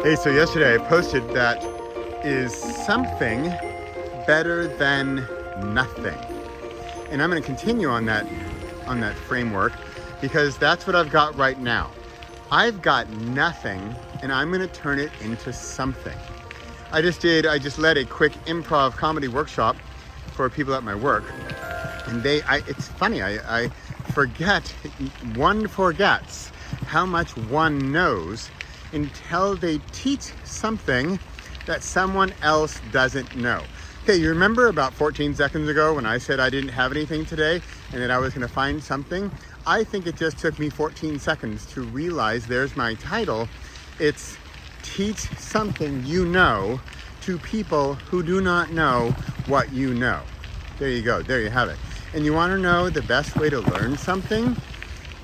Hey, so yesterday I posted that is something better than nothing. And I'm going to continue on that framework because that's what I've got right now. I've got nothing and I'm going to turn it into something. I just led a quick improv comedy workshop for people at my work. And it's funny, one forgets how much one knows until they teach something that someone else doesn't know. Okay, you remember about 14 seconds ago when I said I didn't have anything today and that I was gonna find something? I think it just took me 14 seconds to realize there's my title. It's Teach Something You Know to People Who Do Not Know What You Know. There you go, there you have it. And you wanna know the best way to learn something?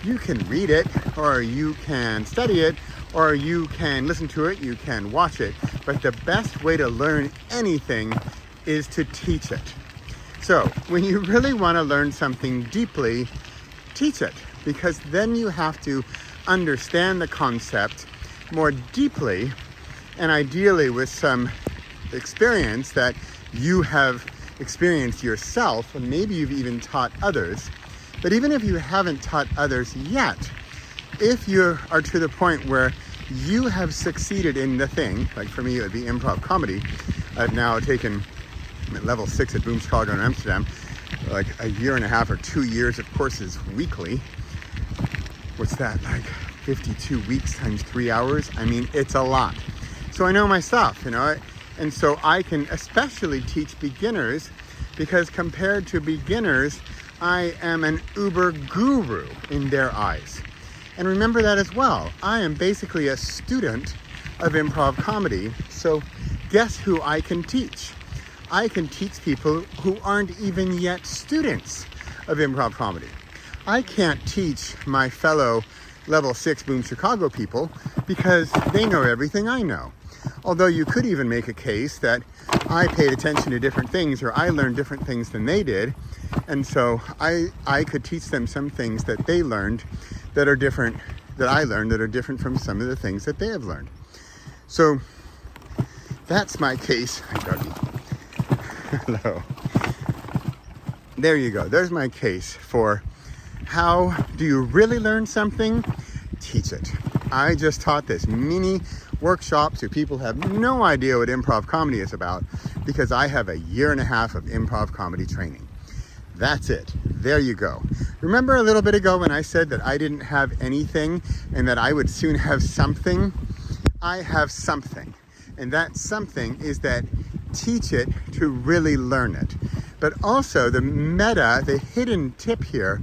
You can read it, or you can study it, or you can listen to it, you can watch it. But the best way to learn anything is to teach it. So when you really wanna learn something deeply, teach it, because then you have to understand the concept more deeply and ideally with some experience that you have experienced yourself, and maybe you've even taught others. But even if you haven't taught others yet, if you are to the point where you have succeeded in the thing, like for me it would be improv comedy. I've now taken level 6 at Boom Chicago in Amsterdam, like a year and a half or 2 years of courses weekly. What's that, like 52 weeks times 3 hours? I mean, it's a lot. So I know my stuff, and so I can especially teach beginners, because compared to beginners, I am an uber guru in their eyes. And remember that as well. I am basically a student of improv comedy. So guess who I can teach? I can teach people who aren't even yet students of improv comedy. I can't teach my fellow level 6 Boom Chicago people because they know everything I know. Although you could even make a case that I paid attention to different things, or I learned different things than they did. And so I could teach them some things that they learned that are different, that I learned that are different from some of the things that they have learned. So that's my case. Hi, doggy. Hello. There you go. There's my case for how do you really learn something? Teach it. I just taught this mini workshop to people who have no idea what improv comedy is about, because I have a year and a half of improv comedy training. That's it. There you go. Remember a little bit ago when I said that I didn't have anything and that I would soon have something? I have something. And that something is that teach it to really learn it. But also the hidden tip here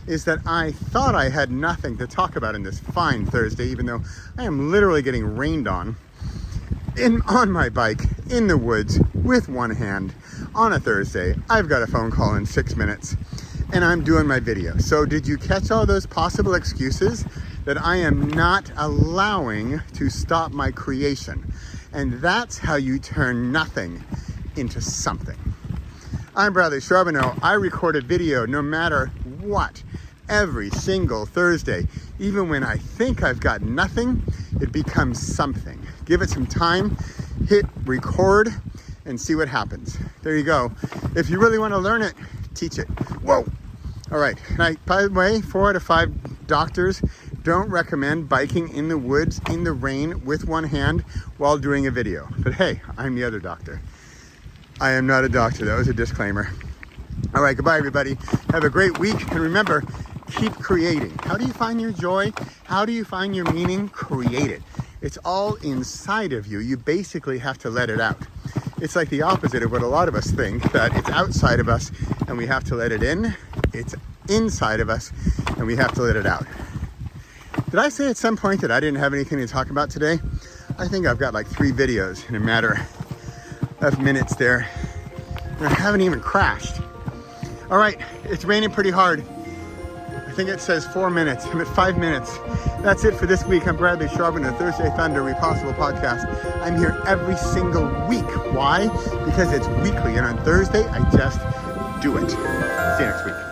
is that I thought I had nothing to talk about in this fine Thursday, even though I am literally getting rained on my bike in the woods with one hand on a Thursday. I've got a phone call in 6 minutes and I'm doing my video. So did you catch all those possible excuses that I am not allowing to stop my creation? And that's how you turn nothing into something. I'm Bradley Charbonneau. I record a video no matter what, every single Thursday. Even when I think I've got nothing, it becomes something. Give it some time, hit record, and see what happens. There you go. If you really want to learn it, teach it. Whoa! All right. And by the way, 4 out of 5 doctors don't recommend biking in the woods in the rain with one hand while doing a video. But hey, I'm the other doctor. I am not a doctor. That was a disclaimer. All right, goodbye, everybody. Have a great week. And remember, keep creating. How do you find your joy? How do you find your meaning? Create it. It's all inside of you. You basically have to let it out. It's like the opposite of what a lot of us think, that it's outside of us and we have to let it in. It's inside of us and we have to let it out. Did I say at some point that I didn't have anything to talk about today? I think I've got like 3 videos in a matter of minutes there. And I haven't even crashed. All right, it's raining pretty hard. I think it says 4 minutes. I'm at 5 minutes. That's it for this week. I'm Bradley Charbonneau, Thursday Thunder, Repossible Podcast. I'm here every single week. Why? Because it's weekly, and on Thursday, I just do it. See you next week.